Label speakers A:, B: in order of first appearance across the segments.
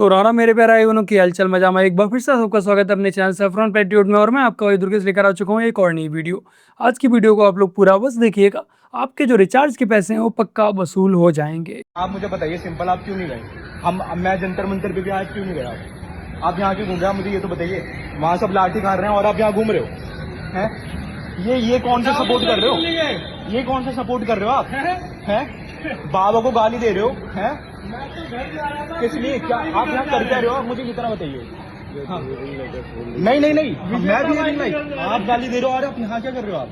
A: तो राणा मेरे प्यारे भाई बहनों की हलचल मजा में एक बार फिर से सबका स्वागत है अपने चैनल सैफरॉन पैट्रियोट में। और मैं आपका भाई दुर्गेश लेकर आ चुका हूँ एक और नई वीडियो। आज की वीडियो को आप लोग पूरा बस देखिएगा, आपके जो रिचार्ज के पैसे हैं वो पक्का वसूल हो जाएंगे।
B: आप मुझे बताइए सिंपल, आप क्यों नहीं गए? मैं जंतर मंतर पे भी आज क्यों नहीं गया? आप यहाँ क्यों घूम रहे हैं? मुझे ये तो बताइए। वहाँ सब लाठी खा रहे हैं और आप यहाँ घूम रहे हो हैं? ये कौन सा सपोर्ट कर रहे हो? ये कौन सा सपोर्ट कर रहे हो आप हैं? बाबा को गाली दे रहे हो हैं? किस लिए? क्या आप यहाँ कर क्या रहे हो? आप मुझे कितना बताइए। हाँ। नहीं, मैं भी नहीं, आप गाली दे रहे हो और आप यहाँ क्या कर रहे हो आप?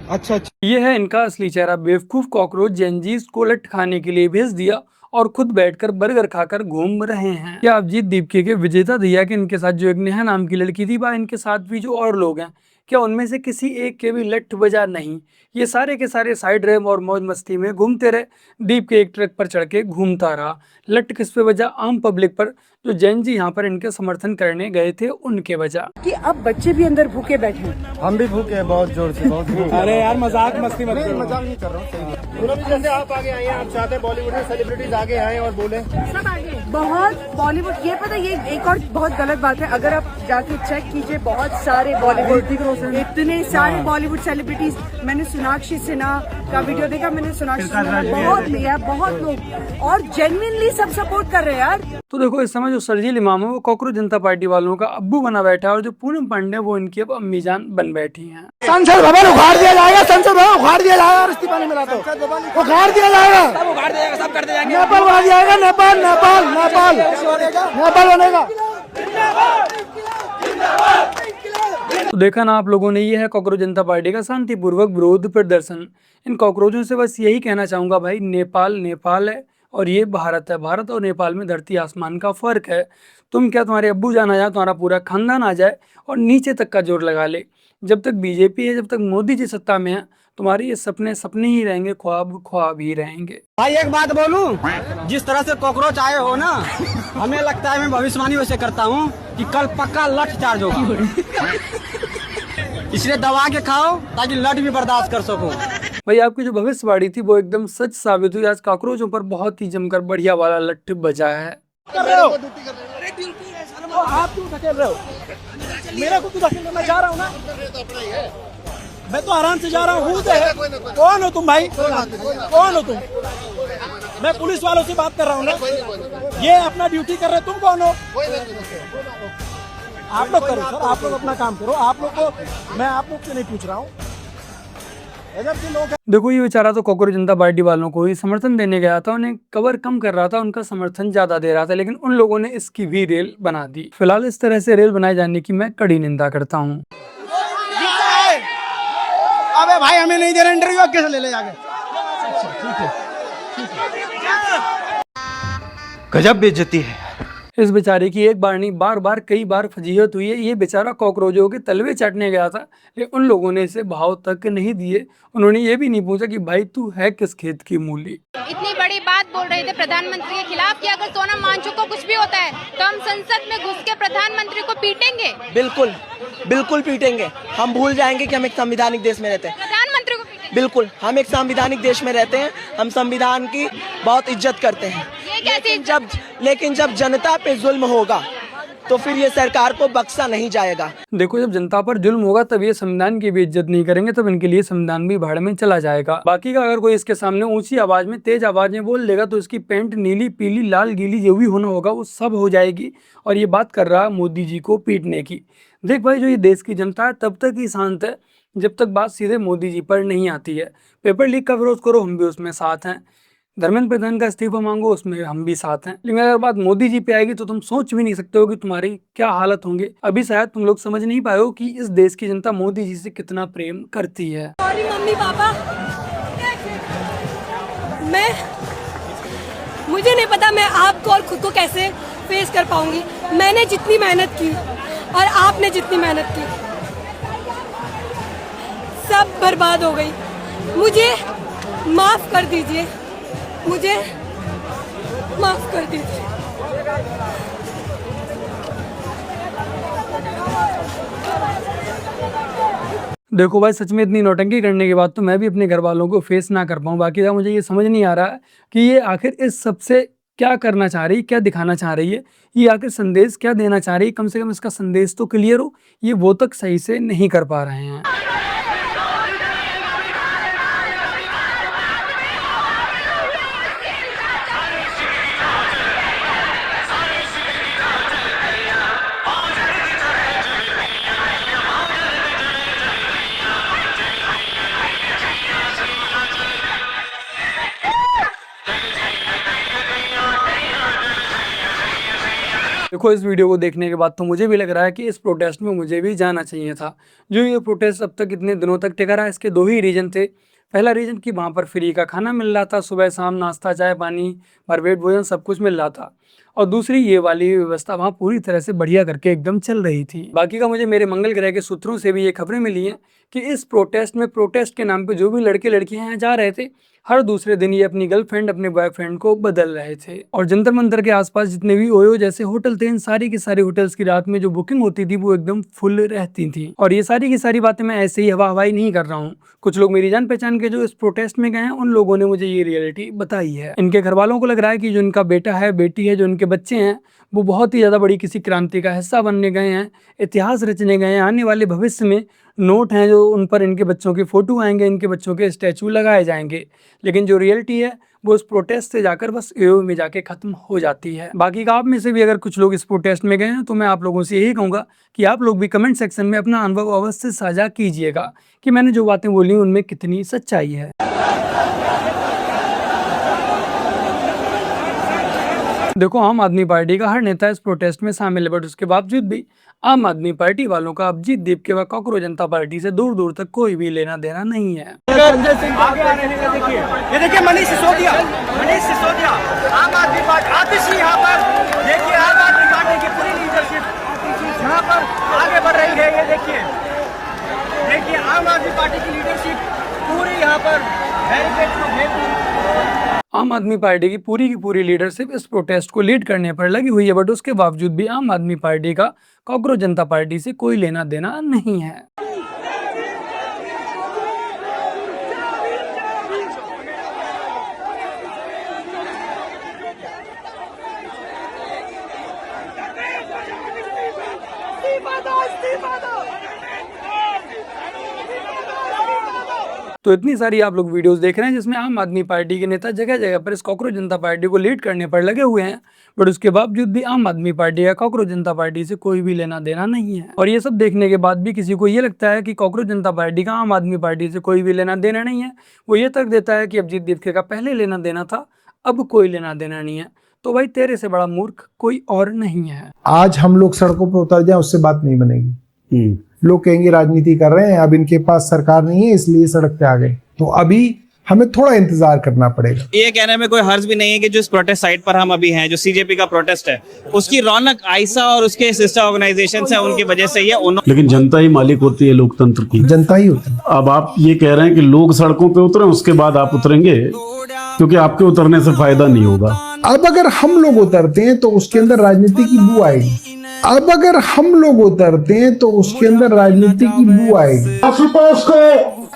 B: अच्छा।
A: ये है इनका असली चेहरा। बेवकूफ कॉकरोच जेनजीज को लट खाने के लिए भेज दिया और खुद बैठकर बर्गर खाकर घूम रहे हैं। क्या अभिजीत दीपिका के विजेता दिया कि इनके साथ जो एक नेहा नाम की लड़की थी, बा इनके साथ भी जो और लोग हैं, क्या उनमें से किसी एक के भी लठ बजा नहीं? ये सारे के सारे साइड रेम और मौज मस्ती में घूमते रहे। दीप के एक ट्रक पर चढ़ के घूमता रहा। लट किस पे बजा? आम पब्लिक पर, जो जैन जी यहाँ पर इनके समर्थन करने गए थे उनके वजह।
C: कि अब बच्चे भी अंदर भूखे बैठे हैं।
B: हम भी भूखे हैं बहुत जोर से, बहुत भूखे।
A: अरे यार मजाक मस्ती मत करो।
B: मजाक नहीं कर रहा हूँ। जैसे आप आगे आए हैं, आप चाहते हैं बॉलीवुड में सेलिब्रिटीज आगे आए और बोले
C: सब आगे बहुत बॉलीवुड। ये पता, ये एक और बहुत गलत बात है। अगर आप जाके चेक कीजिए, बहुत सारे बॉलीवुड, इतने सारे बॉलीवुड सेलिब्रिटीज। मैंने सोनाक्षी सिन्हा का वीडियो देखा, मैंने सोनाक्षी सिन्हा बहुत लिया, बहुत लोग, और जेन्युइनली सब सपोर्ट कर रहे हैं यार।
A: तो देखो, इस समय जो सरजील इमाम है वो कॉकरोच जनता पार्टी वालों का अब्बू बना बैठा है, और जो पूनम पांडे वो इनकी अब अम्मी जान बन बैठी हैं।
B: संसद भवन उखाड़ दिया जाएगा, संसद भवन उखाड़ दिया जाएगा और इस्तीफा नहीं मिला तो उखाड़ दिया जाएगा, सब उखाड़ दिया जाएगा, सब कर दिया जाएगा। नेपाल उखाड़ दिया जाएगा, नेपाल बनेगा।
A: तो देखा ना आप लोगों ने, ये है कॉकरोच जनता पार्टी का शांतिपूर्वक विरोध प्रदर्शन। इन कॉकरोचों से बस यही कहना चाहूंगा भाई, नेपाल नेपाल है और ये भारत है। भारत और नेपाल में धरती आसमान का फर्क है। तुम क्या, तुम्हारे अब्बू जान आ जाए, तुम्हारा पूरा खानदान आ जाए और नीचे तक का जोर लगा ले, जब तक बीजेपी है, जब तक मोदी जी सत्ता में है, तुम्हारे ये सपने सपने ही रहेंगे, ख्वाब ख्वाब ही रहेंगे।
D: भाई एक बात बोलूं, जिस तरह से कॉकरोच आए हो ना, हमें लगता है, मैं भविष्यवाणी वैसे करता हूं कि कल पक्का लठ चार्ज होगा। इसलिए दबा के खाओ ताकि लठ भी बर्दाश्त कर सको।
A: भाई आपकी जो भविष्यवाणी थी वो एकदम सच साबित हुई। आज कॉकरोचों पर बहुत ही जमकर बढ़िया वाला लठ बजा है।
B: आप क्यों धकेल रहे हो? मेरा को धकेल रहे, मैं जा रहा हूँ ना, मैं तो आराम से जा रहा हूँ। कौन हो तुम भाई? कौन हो तुम? मैं पुलिस वालों से बात कर रहा हूँ ना, ये अपना ड्यूटी कर रहे, तुम कौन हो? आप लोग करो सर, आप लोग अपना काम करो। आप लोग को मैं आप लोग से नहीं पूछ रहा हूँ।
A: देखो, ये बेचारा तो कॉकरोच जनता पार्टी वालों को ही समर्थन देने गया था, उन्हें कवर कम कर रहा था, उनका समर्थन ज्यादा दे रहा था, लेकिन उन लोगों ने इसकी भी रेल बना दी। फिलहाल इस तरह से रेल बनाए जाने की मैं कड़ी निंदा करता हूँ।
B: अबे भाई, हमें नहीं दे रहे इंटरव्यू, कैसे ले जाके? गजब बेइज्जती है।
A: इस बेचारे की एक बार नहीं, बार बार कई बार फजीहत हुई है। ये बेचारा कॉकरोचों के तलवे चाटने गया था, लेकिन उन लोगों ने इसे भाव तक नहीं दिए। उन्होंने ये भी नहीं पूछा कि भाई तू है किस खेत की मूली।
E: इतनी बड़ी बात बोल रहे थे प्रधानमंत्री के खिलाफ कि अगर सोनम वांगचुक को कुछ भी होता है तो हम संसद में घुस के प्रधानमंत्री को पीटेंगे।
D: बिल्कुल पीटेंगे। हम भूल जाएंगे कि हम एक संवैधानिक देश में रहते हैं।
E: प्रधानमंत्री को पीटेंगे।
D: बिल्कुल, हम एक संवैधानिक देश में रहते हैं। हम संविधान की बहुत इज्जत करते हैं। लेकिन जब जनता पे जुल्म होगा तो फिर ये सरकार को बख्शा नहीं जाएगा।
A: देखो, जब जनता पर जुल्म होगा तब ये संविधान की भी इज्जत नहीं करेंगे, तब इनके लिए संविधान भी भाड़ में चला जाएगा। बाकी का अगर कोई इसके सामने ऊंची आवाज में, तेज आवाज में बोल देगा तो इसकी पेंट नीली पीली लाल गीली जो भी होना होगा वो सब हो जाएगी। और ये बात कर रहा है मोदी जी को पीटने की। देख भाई, जो ये देश की जनता है तब तक ही शांत है जब तक बात सीधे मोदी जी पर नहीं आती है। पेपर लीक का विरोध करो, हम भी उसमें साथ हैं। धर्मेंद्र प्रधान का इस्तीफा मांगो, उसमें हम भी साथ हैं। लेकिन अगर बात मोदी जी पे आएगी तो तुम सोच भी नहीं सकते हो कि तुम्हारी क्या हालत होंगे। अभी शायद तुम लोग समझ नहीं पाए हो कि इस देश की जनता मोदी जी से कितना प्रेम करती है।
C: सॉरी मम्मी पापा, मुझे नहीं पता मैं आपको और खुद को कैसे फेस कर पाऊंगी। मैंने जितनी मेहनत की और आपने जितनी मेहनत की, सब बर्बाद हो गई। मुझे माफ कर दीजिए, मुझे माफ कर दीजिए।
A: देखो भाई, सच में इतनी नौटंकी करने के बाद तो मैं भी अपने घर वालों को फेस ना कर पाऊँ। बाकी मुझे ये समझ नहीं आ रहा है कि ये आखिर इस सबसे क्या करना चाह रही है, क्या दिखाना चाह रही है, ये आखिर संदेश क्या देना चाह रही है, कम से कम इसका संदेश तो क्लियर हो, ये वो तक सही से नहीं कर पा रहे हैं। देखो, इस वीडियो को देखने के बाद तो मुझे भी लग रहा है कि इस प्रोटेस्ट में मुझे भी जाना चाहिए था। जो ये प्रोटेस्ट अब तक इतने दिनों तक टिका रहा, इसके 2 ही रीजन थे। पहला रीजन कि वहाँ पर फ्री का खाना मिल रहा था, सुबह शाम नाश्ता, चाय पानी, भरपेट भोजन सब कुछ मिल रहा था, और दूसरी ये वाली व्यवस्था वहाँ पूरी तरह से बढ़िया करके एकदम चल रही थी। बाकी का मुझे मेरे मंगल ग्रह के सूत्रों से भी ये खबरें मिली हैं कि इस प्रोटेस्ट में, प्रोटेस्ट के नाम पे जो भी लड़के लड़कियां यहाँ जा रहे थे, हर दूसरे दिन ये अपनी गर्लफ्रेंड, अपने बॉयफ्रेंड को बदल रहे थे। और जंतर मंतर के आसपास जितने भी ओयो जैसे होटल थे, इन सारी की सारी होटल्स की रात में जो बुकिंग होती थी वो एकदम फुल रहती थी। और ये सारी की सारी बातें मैं ऐसे ही हवाई नहीं कर रहा हूँ। कुछ लोग मेरी जान पहचान के जो इस प्रोटेस्ट में गए हैं, उन लोगों ने मुझे ये रियलिटी बताई है। इनके घर वालों को लग रहा है कि जो इनका बेटा है, बेटी है, जो इनके बच्चे हैं, वो बहुत ही ज़्यादा बड़ी किसी क्रांति का हिस्सा बनने गए हैं, इतिहास रचने गए हैं। आने वाले भविष्य में नोट हैं जो उन पर इनके बच्चों के फोटो आएंगे, इनके बच्चों के स्टैचू लगाए जाएंगे। लेकिन जो रियलिटी है वो उस प्रोटेस्ट से जाकर बस एओ में जाके खत्म हो जाती है। बाकी का आप में से भी अगर कुछ लोग इस प्रोटेस्ट में गए हैं तो मैं आप लोगों से यही कहूँगा कि आप लोग भी कमेंट सेक्शन में अपना अनुभव अवश्य साझा कीजिएगा कि मैंने जो बातें बोली उनमें कितनी सच्चाई है। देखो, आम आदमी पार्टी का हर नेता इस प्रोटेस्ट में शामिल है, बट उसके बावजूद भी आम आदमी पार्टी वालों का अभिजीत दीप के व कांग्रेस जनता पार्टी से दूर दूर तक कोई भी लेना देना नहीं है।
B: ये देखिए मनीष सिसोदिया, आम आदमी पार्टी आतिशी यहाँ पर देखिए, आम आदमी पार्टी की पूरी लीडरशिप यहाँ पर आगे बढ़ रही है। ये देखिए आम आदमी पार्टी की लीडरशिप पूरी यहाँ पर
A: आम आदमी पार्टी की पूरी लीडरशिप इस प्रोटेस्ट को लीड करने पर लगी हुई है, बट उसके बावजूद भी आम आदमी पार्टी का कांग्रेस जनता पार्टी से कोई लेना देना नहीं है। तो इतनी सारी आप लोग वीडियोस देख रहे हैं जिसमें आम आदमी पार्टी के नेता जगह जगह पर इस कांग्रेस जनता पार्टी को लीड करने पर लगे हुए हैं, बट उसके बावजूद भी आम आदमी पार्टी या कांग्रेस जनता पार्टी से कोई भी लेना देना नहीं है। और ये सब देखने के बाद भी किसी को ये लगता है कि कांग्रेस जनता पार्टी का आम आदमी पार्टी से कोई भी लेना देना नहीं है, वो ये तर्क देता है कि अभिजीत दीप का पहले लेना देना था, अब कोई लेना देना नहीं है। तो भाई, तेरे से बड़ा मूर्ख कोई और नहीं है।
F: आज हम लोग सड़कों पर उतर जाए उससे बात नहीं बनेगी। लोग कहेंगे राजनीति कर रहे हैं, अब इनके पास सरकार नहीं है इसलिए सड़क पे आ गए। तो अभी हमें थोड़ा इंतजार करना पड़ेगा।
G: ये कहने में कोई हर्ज भी नहीं है कि जो इस प्रोटेस्ट साइट पर हम अभी हैं, जो सीजेपी का प्रोटेस्ट है, उसकी रौनक आइसा और उसके सिस्टर ऑर्गेनाइजेशन है, उनकी वजह से ही है।
H: लेकिन जनता ही मालिक होती है लोकतंत्र की,
F: जनता ही होती है।
H: अब आप ये कह रहे हैं कि लोग सड़कों पे उतरे उसके बाद आप उतरेंगे, क्योंकि आपके उतरने से फायदा नहीं होगा।
F: अब अगर हम लोग उतरते हैं तो उसके अंदर राजनीति की बू आएगी। अब अगर हम लोग उतरते हैं तो उसके अंदर राजनीति की बू आएगी।
I: आशुतोष को,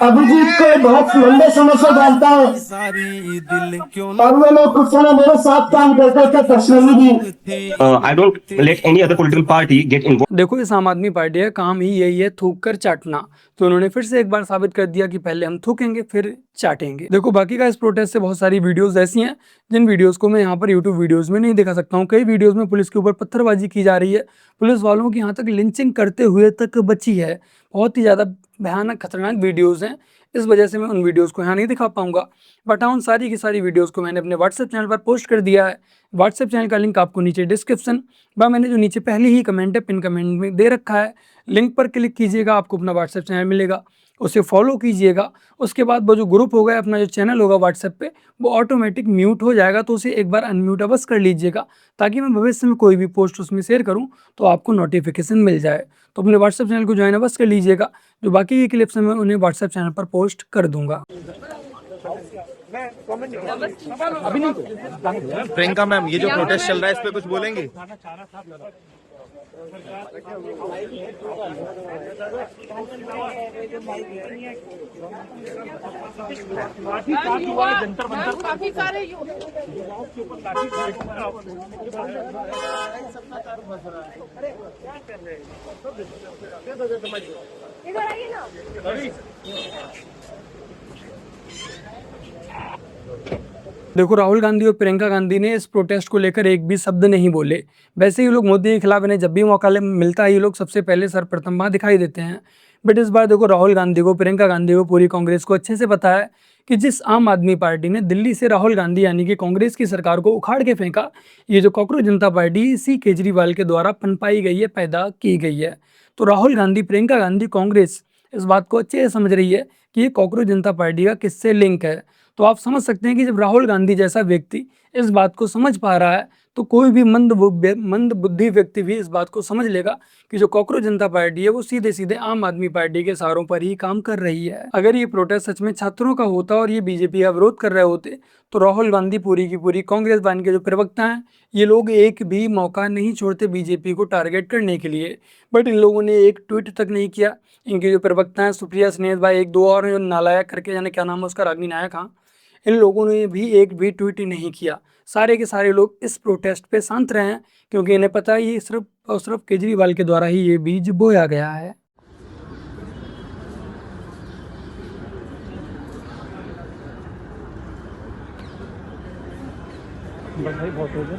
I: अभिजीत को बहुत लंबे समय से जानता हूँ और वे लोग कुछ समय मेरे साथ काम करते थे पर्सनली भी।
J: I don't let any other political party get involved.
A: देखो, इस आम आदमी पार्टी का काम ही यही है, थूक कर चाटना। तो उन्होंने फिर से एक बार साबित कर दिया कि पहले हम थूकेंगे फिर चाटेंगे। देखो, बाकी का इस प्रोटेस्ट से बहुत सारी वीडियोस ऐसी हैं जिन वीडियोस को मैं यहाँ पर यूट्यूब वीडियोस में नहीं दिखा सकता हूँ। कई वीडियोस में पुलिस के ऊपर पत्थरबाजी की जा रही है, पुलिस वालों की यहाँ तक लिंचिंग करते हुए तक बची है। बहुत ही ज़्यादा भयानक खतरनाक वीडियोस हैं, इस वजह से मैं उन वीडियोस को यहाँ नहीं दिखा पाऊंगा। बट हाँ, उन सारी की सारी वीडियोस को मैंने अपने व्हाट्सएप चैनल पर पोस्ट कर दिया है। व्हाट्सएप चैनल का लिंक आपको नीचे डिस्क्रिप्शन व मैंने जो नीचे पहले ही कमेंट है पिन कमेंट में दे रखा है, लिंक पर क्लिक कीजिएगा, आपको अपना व्हाट्सएप चैनल मिलेगा, उसे फॉलो कीजिएगा। उसके बाद वो जो ग्रुप होगा, अपना जो चैनल होगा व्हाट्सएप पे, वो ऑटोमेटिक म्यूट हो जाएगा, तो उसे एक बार अनम्यूट अवश्य कर लीजिएगा, ताकि मैं भविष्य में कोई भी पोस्ट उसमें शेयर करूं तो आपको नोटिफिकेशन मिल जाए। तो अपने व्हाट्सएप चैनल को ज्वाइन अवश्य कर लीजिएगा। जो बाकी की क्लिप्स हैं मैं उन्हें व्हाट्सएप चैनल पर पोस्ट कर दूंगा।
B: प्रियंका मैम, ये जो प्रोटेस्ट चल रहा है इस पे कुछ बोलेंगे?
C: काफी सारे इधर आइए ना।
A: देखो, राहुल गांधी और प्रियंका गांधी ने इस प्रोटेस्ट को लेकर एक भी शब्द नहीं बोले। वैसे ये लोग मोदी के खिलाफ, इन्हें जब भी मौका मिलता है ये लोग सबसे पहले सर्वप्रथम वहाँ दिखाई देते हैं। बट इस बार देखो, राहुल गांधी को, प्रियंका गांधी को, पूरी कांग्रेस को अच्छे से पता है कि जिस आम आदमी पार्टी ने दिल्ली से राहुल गांधी यानी कि कांग्रेस की सरकार को उखाड़ के फेंका, ये जो कॉकरोच जनता पार्टी इसी केजरीवाल के द्वारा पनपाई गई है, पैदा की गई है। तो राहुल गांधी, प्रियंका गांधी, कांग्रेस इस बात को अच्छे से समझ रही है कि ये कॉकरोच जनता पार्टी का किससे लिंक है। तो आप समझ सकते हैं कि जब राहुल गांधी जैसा व्यक्ति इस बात को समझ पा रहा है तो कोई भी मंद बुद्धि व्यक्ति भी इस बात को समझ लेगा कि जो कॉकरोच जनता पार्टी है वो सीधे सीधे आम आदमी पार्टी के सहारों पर ही काम कर रही है। अगर ये प्रोटेस्ट सच में छात्रों का होता और ये बीजेपी का विरोध कर रहे होते तो राहुल गांधी, पूरी की पूरी कांग्रेस वाहिनी के जो प्रवक्ता हैं, ये लोग एक भी मौका नहीं छोड़ते बीजेपी को टारगेट करने के लिए। बट इन लोगों ने एक ट्वीट तक नहीं किया। इनके जो प्रवक्ता हैं, सुप्रिया स्नेह भाई, एक दो और जो नालायक करके, जाने क्या नाम है उसका, रागिनी नायक, हाँ, इन लोगों ने भी एक भी ट्वीट नहीं किया। सारे के सारे लोग इस प्रोटेस्ट पे शांत रहे हैं क्योंकि इन्हें पता है ये सिर्फ और सिर्फ केजरीवाल के द्वारा ही ये बीज बोया गया है। बहुत हो गया।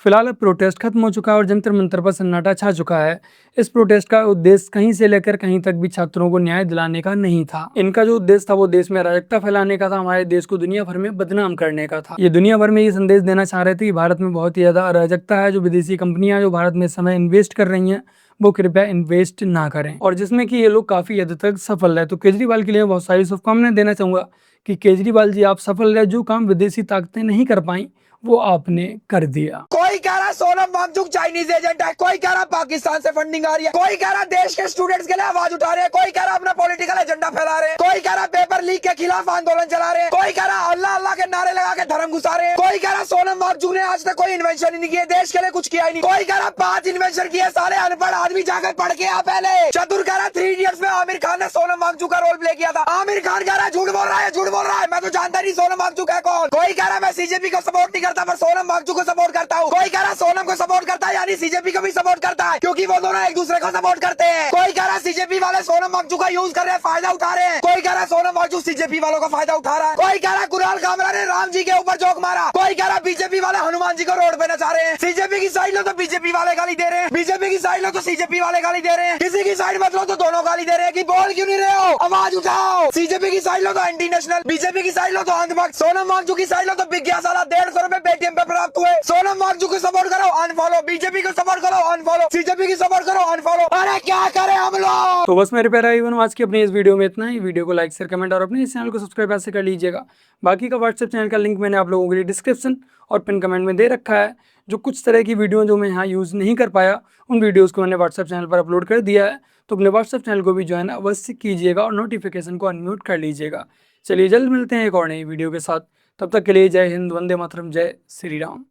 A: फिलहाल अब प्रोटेस्ट खत्म हो चुका है और जंतर मंतर पर सन्नाटा छा चुका है। इस प्रोटेस्ट का उद्देश्य कहीं से लेकर कहीं तक भी छात्रों को न्याय दिलाने का नहीं था। इनका जो उद्देश्य था वो देश में अराजकता फैलाने का था, हमारे देश को दुनिया भर में बदनाम करने का था। ये दुनिया भर में ये संदेश देना चाह रहे थे कि भारत में बहुत ही ज्यादा अराजकता है। जो विदेशी कंपनियां जो भारत में समय इन्वेस्ट कर रही हैं वो कृपया इन्वेस्ट ना करें, और जिसमें कि ये लोग काफी हद तक सफल रहे। तो केजरीवाल के लिए बहुत सारी शुभकामनाएं देना चाहूंगा कि केजरीवाल जी आप सफल रहे। जो काम विदेशी ताकतें नहीं कर पाई वो आपने कर दिया।
D: कोई कह रहा सोनम वांगचुक चाइनीज एजेंट है, कोई कह रहा पाकिस्तान से फंडिंग आ रही है, कोई कह रहा देश के स्टूडेंट्स के लिए आवाज उठा रहे हैं, कोई कह रहा अपना पॉलिटिकल एजेंडा फैला रहे हैं, कोई कह रहा पेपर लीक के खिलाफ आंदोलन चला रहे हैं, कोई कह रहा अल्लाह अल्लाह के नारे लगा के धर्म घुसा रहे हैं, कोई कह रहा सोनम वांगचुक ने आज तक कोई इन्वेंशन ही नहीं किया, देश के लिए कुछ किया ही नहीं, कोई कह रहा 5 इन्वेंशन किए, सारे अनपढ़ आदमी जाकर पढ़ के आ पहले। चतुर कह रहा 3 इडियट्स में आमिर खान ने सोनम वांगचुक का रोल प्ले किया था। आमिर खान कह रहा है झूठ बोल रहा है, झूठ बोल रहा है, मैं तो जानता नहीं सोनम वांगचुक है कौन। कोई कह रहा मैं सीजेपी को सपोर्ट नहीं करता पर सोनम वांगचुक को सपोर्ट करता हूँ। कोई कह रहा सोनम को सपोर्ट करता है यानी सीजेपी को भी सपोर्ट करता है क्योंकि वो दोनों एक दूसरे को सपोर्ट करते हैं। कोई कह रहा सीजेपी वाले सोनम वांगचुक का यूज कर रहे हैं, फायदा उठा रहे हैं। कोई कह रहा सोनम वांगचुक सीजेपी वालों का फायदा उठा रहा है। कोई कह रहा कुणाल कामरा ने राम जी के ऊपर जोक मारा। कोई कह रहा बीजेपी वाले हनुमान जी को रोड पे नचा रहे हैं। सीजेपी की साइड लो तो बीजेपी वाले गाली दे रहे हैं, बीजेपी की साइड लो तो सीजेपी वाले गाली दे रहे हैं, किसी की साइड मत लो तो दोनों गाली दे रहे हैं कि बोल क्यों नहीं रहे हो, आवाज उठाओ। सीजेपी की साइड लो तो एंटी नेशनल, बीजेपी की साइड लो तो अंधभक्त, सोनम वांगचुक की साइड लो तो विज्ञा साला 150 रुपए पेटीएम पे प्राप्त हुए। सोनम वांगचुक को सपोर्ट करो अनफॉलो, बीजेपी को सपोर्ट करो अनफॉलो, सीजेपी की सपोर्ट करो अनफॉलो। अरे क्या करें हम लोग।
A: तो बस मेरे प्यारे भाई आज की अपनी इस वीडियो में इतना ही। वीडियो को लाइक शेयर कमेंट और अपने इस चैनल को सब्सक्राइब ऐसे कर लीजिएगा। बाकी का व्हाट्सएप चैनल का लिंक मैंने आप लोगों के लिए डिस्क्रिप्शन और पिन कमेंट में दे रखा है। जो कुछ तरह की वीडियो जो मैं यहाँ यूज़ नहीं कर पाया उन वीडियोज़ को मैंने व्हाट्सएप चैनल पर अपलोड कर दिया है, तो अपने व्हाट्सएप चैनल को भी ज्वाइन अवश्य कीजिएगा और नोटिफिकेशन को अनम्यूट कर लीजिएगा। चलिए जल्द मिलते हैं एक और नई वीडियो के साथ, तब तक के लिए जय हिंद, वंदे मातरम, जय श्री राम।